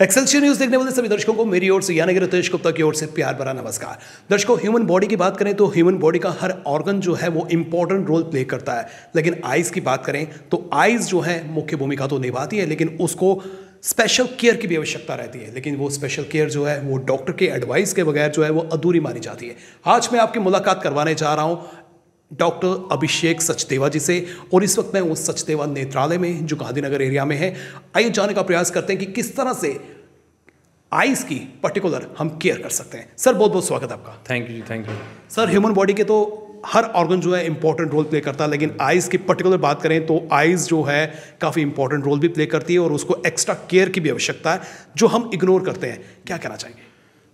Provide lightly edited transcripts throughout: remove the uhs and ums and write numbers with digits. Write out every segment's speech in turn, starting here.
Excelsior news देखने वाले सभी दर्शकों को मेरी ओर से यानी कि रितेश गुप्ता की ओर से प्यार भरा नमस्कार। दर्शकों, ह्यूमन बॉडी की बात करें तो ह्यूमन बॉडी का हर ऑर्गन जो है वो इंपॉर्टेंट रोल प्ले करता है, लेकिन आइज की बात करें तो आइज जो है मुख्य भूमिका तो निभाती है, लेकिन उसको स्पेशल केयर की भी आवश्यकता रहती है। लेकिन वो स्पेशल केयर जो है वो डॉक्टर के एडवाइस के बगैर जो है वो अधूरी मानी जाती है। आज मैं आपकी मुलाकात करवाने जा रहा हूँ डॉक्टर अभिषेक सचदेवा जी से, और इस वक्त मैं उस सचदेवा नेत्रालय में जो गांधीनगर एरिया में है। आइए जानने का प्रयास करते हैं कि किस तरह से आइज की पर्टिकुलर हम केयर कर सकते हैं। सर, बहुत बहुत स्वागत है आपका। Thank you ji, thank you sir, human body के तो हर ऑर्गन जो है इंपॉर्टेंट रोल प्ले करता है, लेकिन आइज की पर्टिकुलर बात करें तो आइज जो है काफ़ी इंपॉर्टेंट रोल भी प्ले करती है और उसको एक्स्ट्रा केयर की भी आवश्यकता है जो हम इग्नोर करते हैं। क्या कहना चाहेंगे?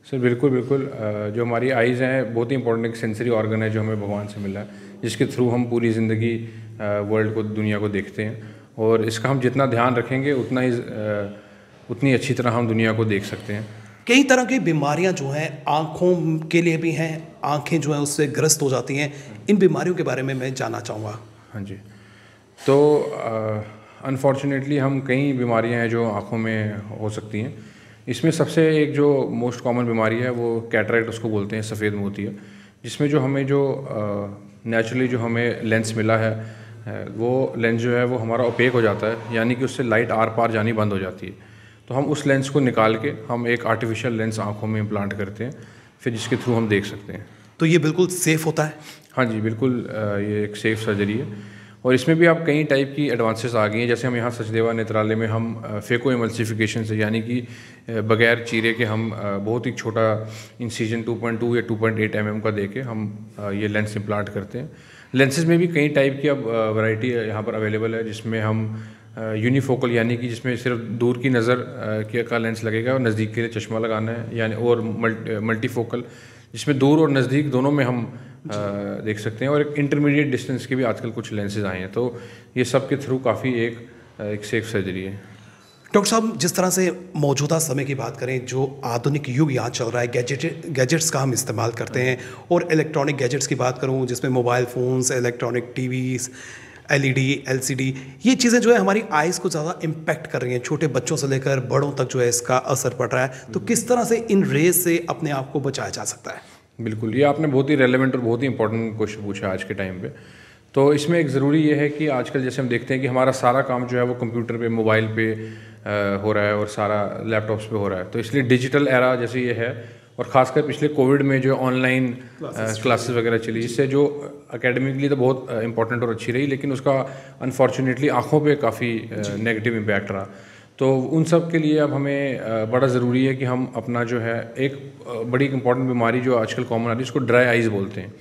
सर, बिल्कुल बिल्कुल। जो हमारी आइज़ हैं बहुत ही इंपॉर्टेंट एक सेंसरी ऑर्गन है जो हमें भगवान से मिला है, जिसके थ्रू हम पूरी ज़िंदगी वर्ल्ड को, दुनिया को देखते हैं। और इसका हम जितना ध्यान रखेंगे उतनी अच्छी तरह हम दुनिया को देख सकते हैं। कई तरह की बीमारियां जो हैं आँखों के लिए भी हैं, आँखें जो हैं उससे ग्रस्त हो जाती हैं। इन बीमारियों के बारे में मैं जानना चाहूँगा। हाँ जी, तो अनफॉर्चुनेटली हम कई बीमारियां हैं जो आँखों में हो सकती हैं। इसमें सबसे एक जो मोस्ट कॉमन बीमारी है वो कैटरेक्ट उसको बोलते हैं, सफ़ेद मोती है, जिसमें जो हमें जो नेचुरली जो हमें लेंस मिला है वो लेंस जो है वो हमारा ओपेक हो जाता है, यानी कि उससे लाइट आर पार जानी बंद हो जाती है। तो हम उस लेंस को निकाल के हम एक आर्टिफिशियल लेंस आँखों में इम्प्लांट करते हैं, फिर जिसके थ्रू हम देख सकते हैं। तो ये बिल्कुल सेफ़ होता है? हाँ जी, बिल्कुल। ये एक सेफ़ सर्जरी है और इसमें भी आप कई टाइप की एडवांसेस आ गई हैं। जैसे हम यहाँ सचदेवा नेत्रालय में हम फेको एमल्सिफिकेशन से, यानी कि बगैर चीरे के हम बहुत ही छोटा इंसिजन 2.2 या 2.8 mm का दे के हम ये लेंस इम्प्लांट करते हैं। लेंसेज में भी कई टाइप की अब वैरायटी यहाँ पर अवेलेबल है, जिसमें हम यूनिफोकल यानी कि जिसमें सिर्फ दूर की नज़र का लेंस लगेगा और नज़दीक के लिए चश्मा लगाना है, यानी और मल्टीफोकल जिसमें दूर और नज़दीक दोनों में हम देख सकते हैं। और एक इंटरमीडिएट डिस्टेंस के भी आजकल कुछ लेंसेज आए हैं, तो ये सब के थ्रू काफ़ी एक सेफ सर्जरी है। डॉक्टर साहब, जिस तरह से मौजूदा समय की बात करें, जो आधुनिक युग यहाँ चल रहा है, गैजेट्स का हम इस्तेमाल करते हैं, और इलेक्ट्रॉनिक गैजेट्स की बात करूँ जिसमें mobile phones, electronic TVs, LED, LCD, ये चीज़ें जो है हमारी आइज़ को ज़्यादा इम्पैक्ट कर रही हैं। छोटे बच्चों से लेकर बड़ों तक जो है इसका असर पड़ रहा है। तो किस तरह से इन रेज से अपने आप को बचाया जा सकता है? बिल्कुल, ये आपने बहुत ही रेलेवेंट और बहुत ही इंपॉर्टेंट क्वेश्चन पूछा आज के टाइम पे। तो इसमें एक ज़रूरी ये है कि आजकल जैसे हम देखते हैं कि हमारा सारा काम जो है वो कंप्यूटर पे, मोबाइल पे हो रहा है और सारा लैपटॉप्स पे हो रहा है। तो इसलिए डिजिटल एरा जैसे ये है, और ख़ासकर पिछले कोविड में जो ऑनलाइन क्लासेस वगैरह चली, इससे जो एकेडमिकली तो बहुत इंपॉर्टेंट और अच्छी रही, लेकिन उसका अनफॉर्चुनेटली आँखों पे काफ़ी नेगेटिव इम्पैक्ट रहा। तो उन सब के लिए अब हमें बड़ा ज़रूरी है कि हम अपना जो है एक बड़ी इंपॉर्टेंट बीमारी जो आजकल कॉमन आ रही है उसको ड्राई आइज़ बोलते हैं,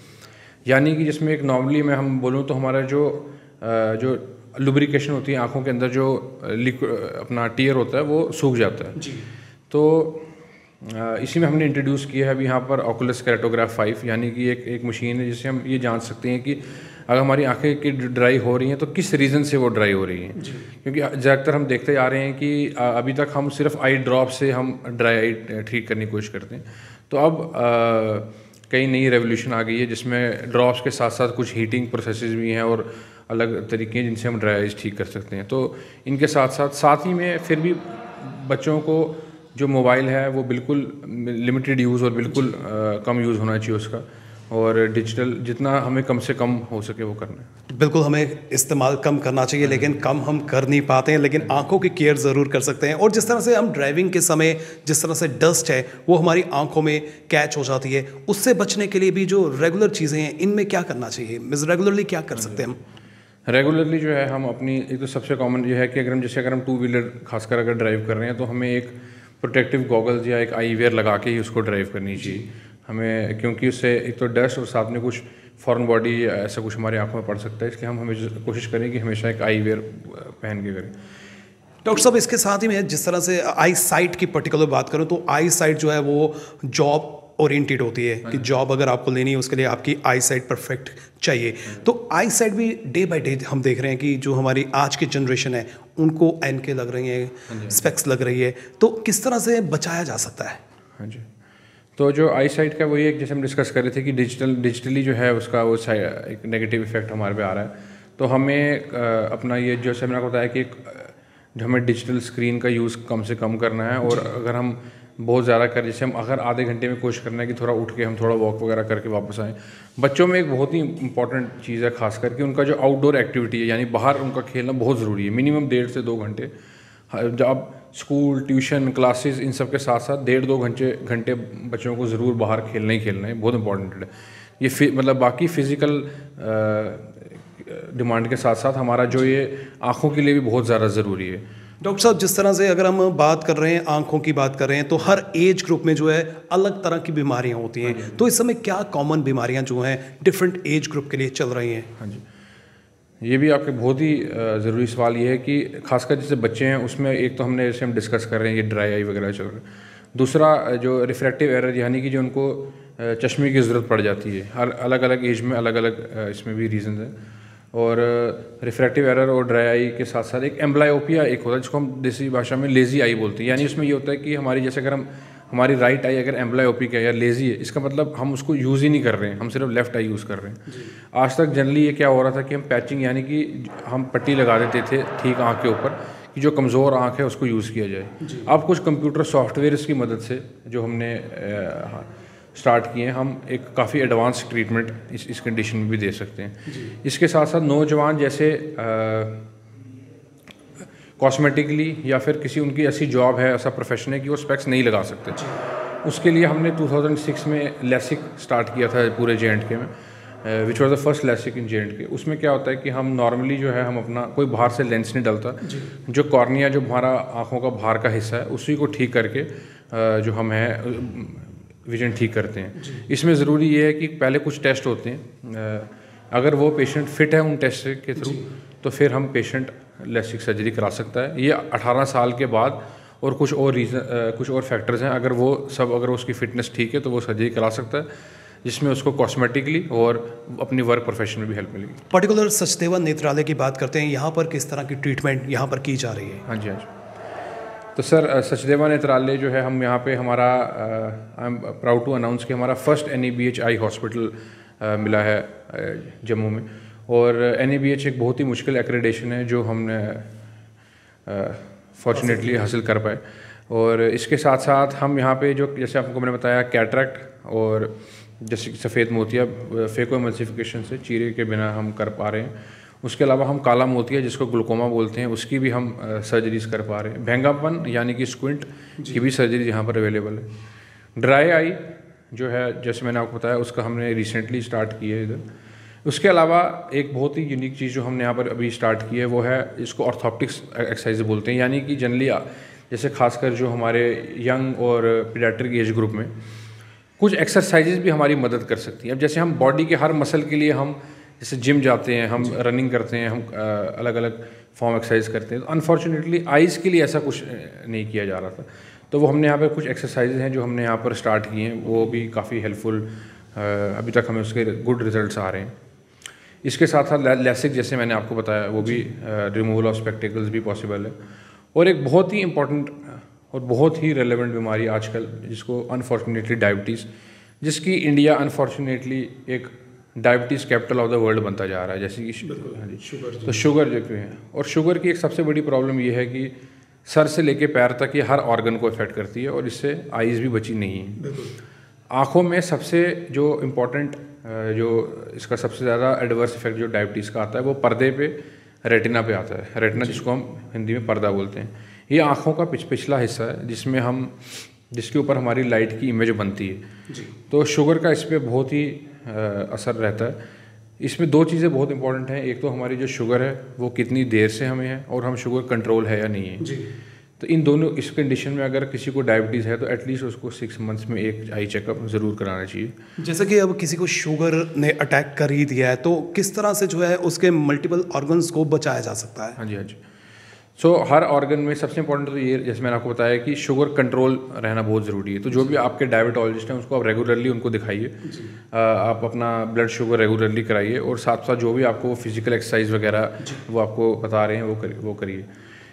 यानी कि जिसमें एक नॉर्मली मैं हम बोलूँ तो हमारा जो लुब्रिकेशन होती है आँखों के अंदर, जो अपना टीयर होता है वो सूख जाता है जी। तो इसी में हमने इंट्रोड्यूस किया है अभी यहाँ पर ऑकुलस केराटोग्राफ 5, यानी कि एक मशीन है जिससे हम ये जान सकते हैं कि अगर हमारी आंखें की ड्राई हो रही हैं तो किस रीज़न से वो ड्राई हो रही हैं। क्योंकि ज़्यादातर हम देखते आ रहे हैं कि अभी तक हम सिर्फ आई ड्रॉप से हम ड्राई आई ठीक करने की कोशिश करते हैं। तो अब कई नई रेवोल्यूशन आ गई है जिसमें ड्रॉप्स के साथ साथ कुछ हीटिंग प्रोसेसेस भी हैं और अलग तरीके हैं जिनसे हम ड्राई आइज ठीक कर सकते हैं। तो इनके साथ ही में फिर भी बच्चों को जो मोबाइल है वो बिल्कुल लिमिटेड यूज़ और बिल्कुल कम यूज़ होना चाहिए उसका, और डिजिटल जितना हमें कम से कम हो सके वो करना है। बिल्कुल, हमें इस्तेमाल कम करना चाहिए, लेकिन कम हम कर नहीं पाते हैं, लेकिन आंखों की केयर ज़रूर कर सकते हैं। और जिस तरह से हम ड्राइविंग के समय जिस तरह से डस्ट है वो हमारी आंखों में कैच हो जाती है, उससे बचने के लिए भी जो रेगुलर चीज़ें हैं इनमें क्या करना चाहिए? मीन्स रेगुलरली क्या कर सकते हैं हम? रेगुलरली जो है हम अपनी, एक तो सबसे कॉमन ये है कि अगर हम 2 व्हीलर खासकर अगर ड्राइव कर रहे हैं तो हमें एक प्रोटेक्टिव गॉगल्स या एक आई वेयर लगा के ही उसको ड्राइव करनी चाहिए हमें, क्योंकि उससे एक तो डस्ट और साथ में कुछ फॉरेन बॉडी ऐसा कुछ हमारी आंखों में पड़ सकता है। इसलिए हम हमें कोशिश करें कि हमेशा एक आई वेयर पहन के करें। डॉक्टर साहब, इसके साथ ही मैं जिस तरह से आई साइट की पर्टिकुलर बात करूं तो आई साइट जो है वो जॉब ओरिएंटेड होती है कि जॉब अगर आपको लेनी है उसके लिए आपकी आई साइट परफेक्ट चाहिए। तो आई साइट भी डे बाय डे हम देख रहे हैं कि जो हमारी आज की जनरेशन है उनको एनके लग रही है, स्पेक्स लग रही है, तो किस तरह से बचाया जा सकता है? हाँ जी, तो जो आई साइट का वही एक जैसे हम डिस्कस कर रहे थे कि डिजिटली जो है उसका वो एक नेगेटिव इफेक्ट हमारे पे आ रहा है। तो हमें अपना ये जैसे मैंने आपको बताया कि एक हमें डिजिटल स्क्रीन का यूज़ कम से कम करना है। और अगर हम बहुत ज़्यादा करें, जैसे हम अगर आधे घंटे में कोशिश करना है कि थोड़ा उठ के हम थोड़ा वॉक वगैरह करके वापस आएँ। बच्चों में एक बहुत ही इंपॉर्टेंट चीज़ है, खास करके उनका जो आउटडोर एक्टिविटी है, यानी बाहर उनका खेलना बहुत ज़रूरी है, मिनिमम 1.5 से 2 घंटे। जब स्कूल, ट्यूशन, क्लासेस, इन सब के साथ साथ 1.5-2 घंटे बच्चों को ज़रूर बाहर खेलना ही खेलना है, बहुत इंपॉर्टेंट है ये। मतलब बाकी फ़िज़िकल डिमांड के साथ साथ हमारा जो ये आँखों के लिए भी बहुत ज़्यादा ज़रूरी है। डॉक्टर साहब, जिस तरह से अगर हम बात कर रहे हैं, आंखों की बात कर रहे हैं, तो हर एज ग्रुप में जो है अलग तरह की बीमारियां होती हैं। तो इस समय क्या कॉमन बीमारियां जो हैं डिफरेंट एज ग्रुप के लिए चल रही हैं? हाँ जी, ये भी आपके बहुत ही ज़रूरी सवाल ये है कि खासकर जैसे बच्चे हैं, उसमें एक तो हमने जैसे हम डिस्कस कर रहे हैं ये ड्राई आई वगैरह चल रहा है। दूसरा जो रिफ्रैक्टिव एरर, यानी कि जो उनको चश्मे की ज़रूरत पड़ जाती है, हर अलग अलग एज में अलग अलग इसमें भी रीज़न है। और रिफ्रैक्टिव एरर और ड्राई आई के साथ साथ एक एम्ब्लायोपिया एक होता है, जिसको हम देसी भाषा में लेज़ी आई बोलते हैं। यानी उसमें ये होता है कि हमारी जैसे अगर हमारी राइट आई अगर एम्ब्लायोपिक है या लेज़ी है, इसका मतलब हम उसको यूज़ ही नहीं कर रहे हैं, हम सिर्फ लेफ्ट आई यूज़ कर रहे हैं। आज तक जनरली ये क्या हो रहा था कि हम पैचिंग, यानी कि हम पट्टी लगा देते थे ठीक आँख के ऊपर कि जो कमज़ोर आँख है उसको यूज़ किया जाए। अब कुछ कंप्यूटर सॉफ्टवेयर की मदद से जो हमने स्टार्ट किए हैं, हम एक काफ़ी एडवांस ट्रीटमेंट इस कंडीशन में भी दे सकते हैं। इसके साथ साथ नौजवान जैसे कॉस्मेटिकली या फिर किसी उनकी ऐसी जॉब है, ऐसा प्रोफेशन है कि वो स्पेक्स नहीं लगा सकते, उसके लिए हमने 2006 में लेसिक स्टार्ट किया था पूरे J&K में, which was the first LASIK in J&K। उसमें क्या होता है कि हम नॉर्मली जो है हम अपना कोई बाहर से लेंस नहीं डलता, जो कॉर्निया जो हमारा आँखों का बाहर का हिस्सा है उसी को ठीक करके जो हम है विजन ठीक करते हैं। इसमें ज़रूरी ये है कि पहले कुछ टेस्ट होते हैं, अगर वो पेशेंट फिट है उन टेस्ट के थ्रू तो फिर हम पेशेंट लेसिक सर्जरी करा सकता है। ये 18 साल के बाद, और कुछ और फैक्टर्स हैं, अगर उसकी फ़िटनेस ठीक है तो वो सर्जरी करा सकता है, जिसमें उसको कॉस्मेटिकली और अपनी वर्क प्रोफेशन में भी हेल्प मिलेगी। पर्टिकुलर सचदेवा नेत्रालय की बात करते हैं, यहाँ पर किस तरह की ट्रीटमेंट यहाँ पर की जा रही है? हाँ जी, हाँ जी। तो सर, सचदेवा नेत्रालय जो है, हम यहाँ पे हमारा I am proud to announce कि हमारा फर्स्ट NABH आई हॉस्पिटल मिला है जम्मू में। और NABH एक बहुत ही मुश्किल एक्रेडिटेशन है जो हमने फॉर्चुनेटली हासिल कर पाए। और इसके साथ साथ हम यहाँ पे जो, जैसे आपको मैंने बताया, कैटरैक्ट और जैसे सफ़ेद मोतिया फेको एमल्सिफिकेशन से चीरे के बिना हम कर पा रहे हैं। उसके अलावा हम काला मोतिया, जिसको ग्लूकोमा बोलते हैं, उसकी भी हम सर्जरीज कर पा रहे हैं। भेंगापन यानी कि स्क्विंट की भी सर्जरी यहाँ पर अवेलेबल है। ड्राई आई जो है, जैसे मैंने आपको बताया, उसका हमने रिसेंटली स्टार्ट की है इधर। उसके अलावा एक बहुत ही यूनिक चीज़ जो हमने यहाँ पर अभी स्टार्ट की है वो है, इसको ऑर्थोप्टिक्स एक्सरसाइज बोलते हैं। यानी कि जनरली जैसे खासकर जो हमारे यंग और पीडियाट्रिक एज ग्रुप में कुछ एक्सरसाइजेज भी हमारी मदद कर सकती हैं। अब जैसे हम बॉडी के हर मसल के लिए हम जैसे जिम जाते हैं, हम रनिंग करते हैं, हम अलग अलग फॉर्म एक्सरसाइज करते हैं, तो अनफॉर्चुनेटली आइज़ के लिए ऐसा कुछ नहीं किया जा रहा था। तो वो हमने यहाँ पर कुछ एक्सरसाइजेज हैं जो हमने यहाँ पर स्टार्ट किए हैं, वो भी काफ़ी हेल्पफुल, अभी तक हमें उसके गुड रिजल्ट्स आ रहे हैं। इसके साथ साथ लेसिक, जैसे मैंने आपको बताया, वो भी रिमूवल ऑफ स्पेक्टिकल्स भी पॉसिबल है। और एक बहुत ही इंपॉर्टेंट और बहुत ही रेलेवेंट बीमारी आजकल, जिसको अनफॉर्चुनेटली डायबिटीज़, जिसकी इंडिया अनफॉर्चुनेटली एक diabetes capital of the world बनता जा रहा है, जैसे कि शुगर। तो शुगर जो है, और शुगर की एक सबसे बड़ी प्रॉब्लम ये है कि सर से लेके पैर तक ये हर ऑर्गन को इफेक्ट करती है, और इससे आइज़ भी बची नहीं है। आँखों में सबसे जो इम्पोर्टेंट, जो इसका सबसे ज़्यादा एडवर्स इफेक्ट जो डायबिटीज़ का आता है, वो पर्दे पे, रेटिना पे आता है। रेटिना जिसको हम हिंदी में पर्दा बोलते हैं, ये आँखों का पिछला हिस्सा है जिसके ऊपर हमारी लाइट की इमेज बनती है। तो शुगर का इस पर बहुत ही असर रहता है। इसमें दो चीज़ें बहुत इंपॉर्टेंट हैं, एक तो हमारी जो शुगर है वो कितनी देर से हमें है, और हम शुगर कंट्रोल है या नहीं है। तो इन दोनों, इस कंडीशन में अगर किसी को डायबिटीज़ है तो एटलीस्ट उसको 6 मंथ्स में एक आई चेकअप ज़रूर कराना चाहिए। जैसे कि अब किसी को शुगर ने अटैक कर ही दिया है, तो किस तरह से जो है उसके मल्टीपल ऑर्गन्स को बचाया जा सकता है? हाँ जी, हाँ जी। सो हर ऑर्गन में सबसे इंपॉर्टेंट तो ये, जैसे मैंने आपको बताया, कि शुगर कंट्रोल रहना बहुत ज़रूरी है। तो जो भी आपके डायबिटोलॉजिस्ट हैं उसको आप रेगुलरली उनको दिखाइए, आप अपना ब्लड शुगर रेगुलरली कराइए, और साथ साथ जो भी आपको फिजिकल एक्सरसाइज वगैरह वो आपको बता रहे हैं वो करिए।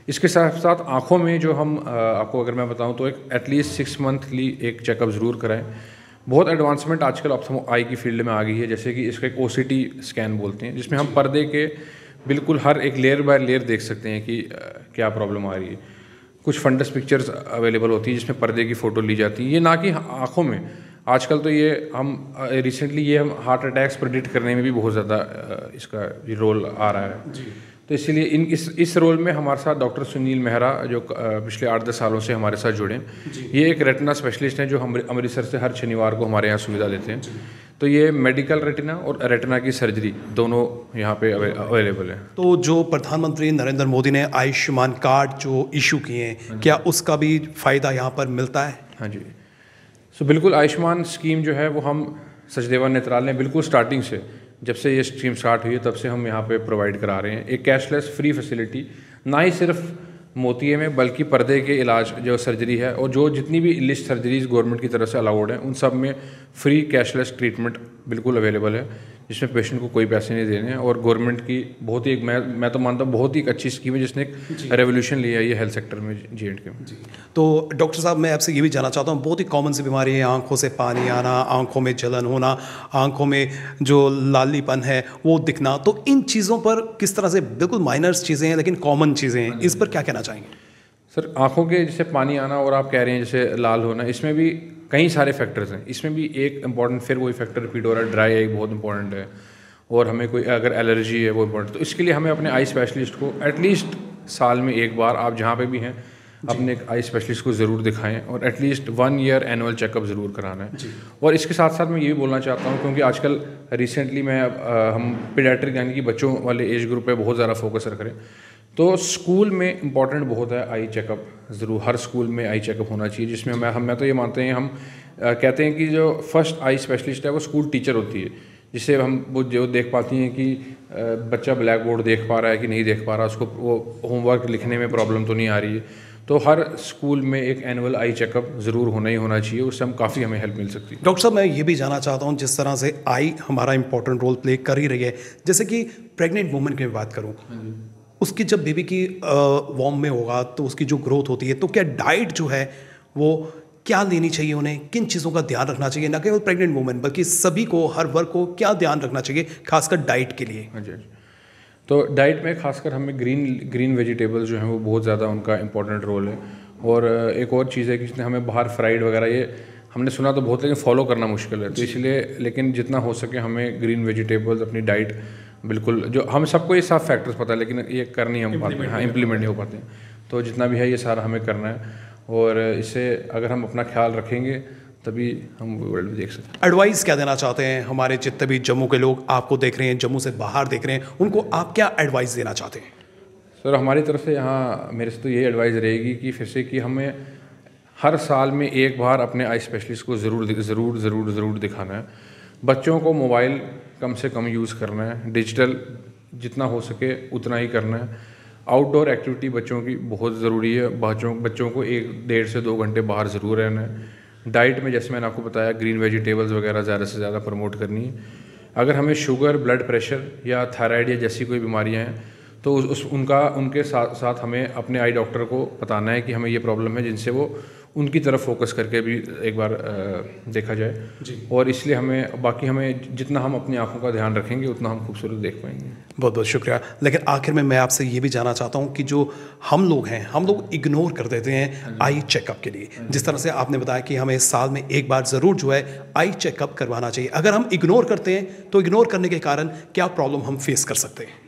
इसके साथ साथ आँखों में जो हम आपको अगर मैं बताऊं तो एक एटलीस्ट 6 मंथली एक चेकअप ज़रूर कराएं। बहुत एडवांसमेंट आजकल ऑप्थेल्मो आई की फील्ड में आ गई है, जैसे कि इसका एक OCT स्कैन बोलते हैं, जिसमें हम पर्दे के बिल्कुल हर एक लेयर बाय लेयर देख सकते हैं कि क्या प्रॉब्लम आ रही है। कुछ फंडस पिक्चर्स अवेलेबल होती है जिसमें पर्दे की फ़ोटो ली जाती है, ये ना कि आँखों में। आजकल तो ये हम रिसेंटली ये हम हार्ट अटैक्स प्रेडिक्ट करने में भी बहुत ज़्यादा इसका रोल आ रहा है जी। तो इसीलिए इस रोल में हमारे साथ डॉक्टर सुनील मेहरा जो पिछले 8-10 सालों से हमारे साथ जुड़े हैं, ये एक रेटिना स्पेशलिस्ट हैं जो हम अमृतसर से हर शनिवार को हमारे यहाँ सुविधा देते हैं। तो ये मेडिकल रेटिना और रेटिना की सर्जरी दोनों यहाँ पे अवेलेबल है। तो जो प्रधानमंत्री नरेंद्र मोदी ने आयुष्मान कार्ड जो इशू किए हैं, क्या उसका भी फ़ायदा यहाँ पर मिलता है? हाँ जी, सो बिल्कुल आयुष्मान स्कीम जो है वो हम सचदेवा नेत्रालय ने बिल्कुल स्टार्टिंग से, जब से ये स्कीम स्टार्ट हुई है तब से हम यहाँ पे प्रोवाइड करा रहे हैं एक कैशलेस फ्री फैसिलिटी, ना ही सिर्फ मोतिये में बल्कि पर्दे के इलाज जो सर्जरी है और जो जितनी भी लिस्ट सर्जरीज गवर्नमेंट की तरफ से अलाउड है उन सब में फ्री कैशलेस ट्रीटमेंट बिल्कुल अवेलेबल है, जिसमें पेशेंट को कोई पैसे नहीं देने हैं। और गवर्नमेंट की बहुत ही मैं तो मानता हूँ बहुत ही अच्छी स्कीम है जिसने एक रेवोल्यूशन लिया है ये हेल्थ सेक्टर में J&K में। तो डॉक्टर साहब मैं आपसे ये भी जानना चाहता हूँ, बहुत ही कॉमन सी बीमारी है आंखों से पानी आना, आंखों में जलन होना, आंखों में जो लालीपन है वो दिखना, तो इन चीज़ों पर किस तरह से, बिल्कुल माइनर्स चीज़ें हैं लेकिन कॉमन चीज़ें हैं, इस पर क्या कहना चाहेंगे? सर आंखों के जैसे पानी आना और आप कह रहे हैं जैसे लाल होना, इसमें भी कई सारे फैक्टर्स हैं। इसमें भी एक इंपॉर्टेंट फिर वही फैक्टर रिपीट हो रहा है, ड्राई आई बहुत इंपॉर्टेंट है, और हमें कोई अगर एलर्जी है वो इम्पोर्टेंट। तो इसके लिए हमें अपने आई स्पेशलिस्ट को एटलीस्ट साल में एक बार, आप जहाँ पे भी हैं अपने आई स्पेशलिस्ट को ज़रूर दिखाएं और एटलीस्ट 1 ईयर एनुअल चेकअप ज़रूर कराना है। और इसके साथ साथ मैं ये भी बोलना चाहता हूँ, क्योंकि आजकल रिसेंटली हम पीडियाट्रिक यानी कि बच्चों वाले एज ग्रुप पे बहुत ज़्यादा फोकस रख रहे हैं, तो स्कूल में इम्पॉर्टेंट बहुत है आई चेकअप, ज़रूर हर स्कूल में आई चेकअप होना चाहिए, जिसमें मैं तो ये मानते हैं, हम कहते हैं कि जो फर्स्ट आई स्पेशलिस्ट है वो स्कूल टीचर होती है, जिससे हम वो जो देख पाती हैं कि बच्चा ब्लैक बोर्ड देख पा रहा है कि नहीं देख पा रहा, उसको वो होमवर्क लिखने में प्रॉब्लम तो नहीं आ रही है। तो हर स्कूल में एक एनुअल आई चेकअप ज़रूर होना ही होना चाहिए, उससे हम काफ़ी हमें हेल्प मिल सकती है। डॉक्टर साहब मैं ये भी जानना चाहता हूँ, जिस तरह से आई हमारा इंपॉर्टेंट रोल प्ले कर ही रही है, जैसे कि प्रेग्नेंट वुमेन की बात करूँ, उसकी जब बेबी की वॉर्म में होगा तो उसकी जो ग्रोथ होती है, तो क्या डाइट जो है वो क्या लेनी चाहिए, उन्हें किन चीज़ों का ध्यान रखना चाहिए, न केवल प्रेग्नेंट वुमेन बल्कि सभी को, हर वर्ग को क्या ध्यान रखना चाहिए खासकर डाइट के लिए? हाँ जी, तो डाइट में खासकर हमें ग्रीन वेजिटेबल्स जो हैं वो बहुत ज़्यादा उनका इंपॉर्टेंट रोल है। और एक और चीज़ है कि इसने हमें बाहर फ्राइड वगैरह ये हमने सुना तो बहुत, लेकिन फॉलो करना मुश्किल है, तो इसलिए लेकिन जितना हो सके हमें ग्रीन वेजिटेबल्स अपनी डाइट बिल्कुल, जो हम सबको ये सब फैक्टर्स पता है लेकिन ये कर नहीं हम पाते हैं, हाँ इम्प्लीमेंट नहीं हो पाते हैं, तो जितना भी है ये सारा हमें करना है। और इससे अगर हम अपना ख्याल रखेंगे तभी हम वर्ल्ड भी देख सकते हैं। एडवाइस क्या देना चाहते हैं हमारे जितने भी जम्मू के लोग आपको देख रहे हैं, जम्मू से बाहर देख रहे हैं, उनको आप क्या एडवाइस देना चाहते हैं? सर हमारी तरफ से यहाँ मेरे से तो यही एडवाइस रहेगी कि फिर से कि हमें हर साल में एक बार अपने आई स्पेशलिस्ट को ज़रूर दिखाना है। बच्चों को मोबाइल कम से कम यूज़ करना है, डिजिटल जितना हो सके उतना ही करना है। आउटडोर एक्टिविटी बच्चों की बहुत ज़रूरी है, बच्चों को 1-1.5 से 2 घंटे बाहर ज़रूर रहना है। डाइट में जैसे मैंने आपको बताया ग्रीन वेजिटेबल्स वगैरह ज़्यादा से ज़्यादा प्रमोट करनी है। अगर हमें शुगर, ब्लड प्रेशर या थायराइड या जैसी कोई बीमारियां हैं तो उनके साथ हमें अपने आई डॉक्टर को बताना है कि हमें ये प्रॉब्लम है, जिनसे वो उनकी तरफ फोकस करके भी एक बार देखा जाए जी। और इसलिए हमें जितना हम अपनी आंखों का ध्यान रखेंगे उतना हम खूबसूरत देख पाएंगे। बहुत बहुत शुक्रिया। लेकिन आखिर में मैं आपसे ये भी जानना चाहता हूँ कि जो हम लोग इग्नोर कर देते हैं आई चेकअप के लिए, जिस तरह से आपने बताया कि हमें साल में एक बार ज़रूर जो है आई चेकअप करवाना चाहिए, अगर हम इग्नोर करते हैं तो इग्नोर करने के कारण क्या प्रॉब्लम हम फेस कर सकते हैं?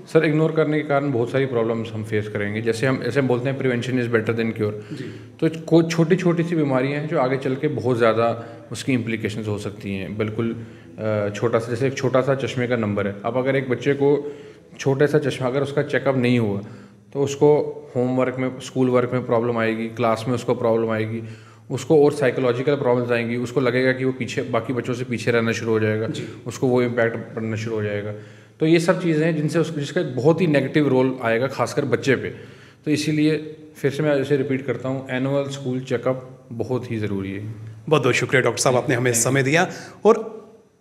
सर इग्नोर करने के कारण बहुत सारी प्रॉब्लम्स हम फेस करेंगे। जैसे हम बोलते हैं prevention is better than cure, तो कुछ छोटी छोटी सी बीमारियां हैं जो आगे चल के बहुत ज़्यादा उसकी इम्प्लीकेशंस हो सकती हैं। बिल्कुल छोटा सा, जैसे एक छोटा सा चश्मे का नंबर है, अब अगर एक बच्चे को छोटे सा चश्मा अगर उसका चेकअप नहीं हुआ तो उसको होमवर्क में, स्कूल वर्क में प्रॉब्लम आएगी, क्लास में उसको प्रॉब्लम आएगी, उसको और साइकोलॉजिकल प्रॉब्लम्स आएंगी, उसको लगेगा कि वो पीछे बाकी बच्चों से पीछे रहना शुरू हो जाएगा, उसको वो इम्पैक्ट पड़ना शुरू हो जाएगा। तो ये सब चीज़ें हैं जिसका एक बहुत ही नेगेटिव रोल आएगा खासकर बच्चे पे। तो इसीलिए फिर से मैं ऐसे रिपीट करता हूँ, एनुअल स्कूल चेकअप बहुत ही ज़रूरी है। बहुत बहुत शुक्रिया डॉक्टर साहब, आपने हमें समय दिया। और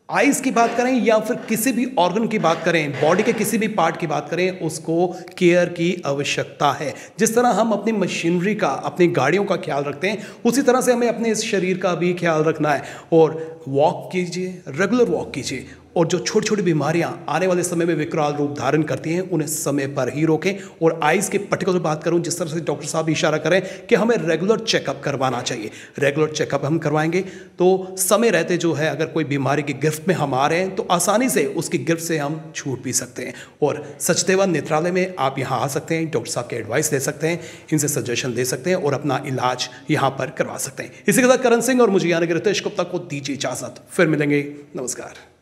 आइज़ की बात करें या फिर किसी भी ऑर्गन की बात करें, बॉडी के किसी भी पार्ट की बात करें, उसको केयर की आवश्यकता है। जिस तरह हम अपनी मशीनरी का, अपनी गाड़ियों का ख्याल रखते हैं, उसी तरह से हमें अपने इस शरीर का भी ख्याल रखना है। और वॉक कीजिए, रेगुलर वॉक कीजिए और जो छोटी छोटी बीमारियां आने वाले समय में विकराल रूप धारण करती हैं उन्हें समय पर ही रोकें। और आइज़ की पर्टिकुलर बात करूं, जिस तरह से डॉक्टर साहब इशारा करें कि हमें रेगुलर चेकअप करवाना चाहिए, रेगुलर चेकअप हम करवाएंगे तो समय रहते जो है अगर कोई बीमारी की गिरफ्त में हम आ रहे हैं तो आसानी से उसकी गिरफ्त से हम छूट भी सकते हैं। और सचदेवा नेत्रालय में आप यहाँ आ सकते हैं, डॉक्टर साहब के एडवाइस ले सकते हैं, इनसे सजेशन ले सकते हैं और अपना इलाज यहाँ पर करवा सकते हैं। इसी के साथ करण सिंह और मुझे यानी कि रितेश गुप्ता को दीजिए इजाजत, फिर मिलेंगे, नमस्कार।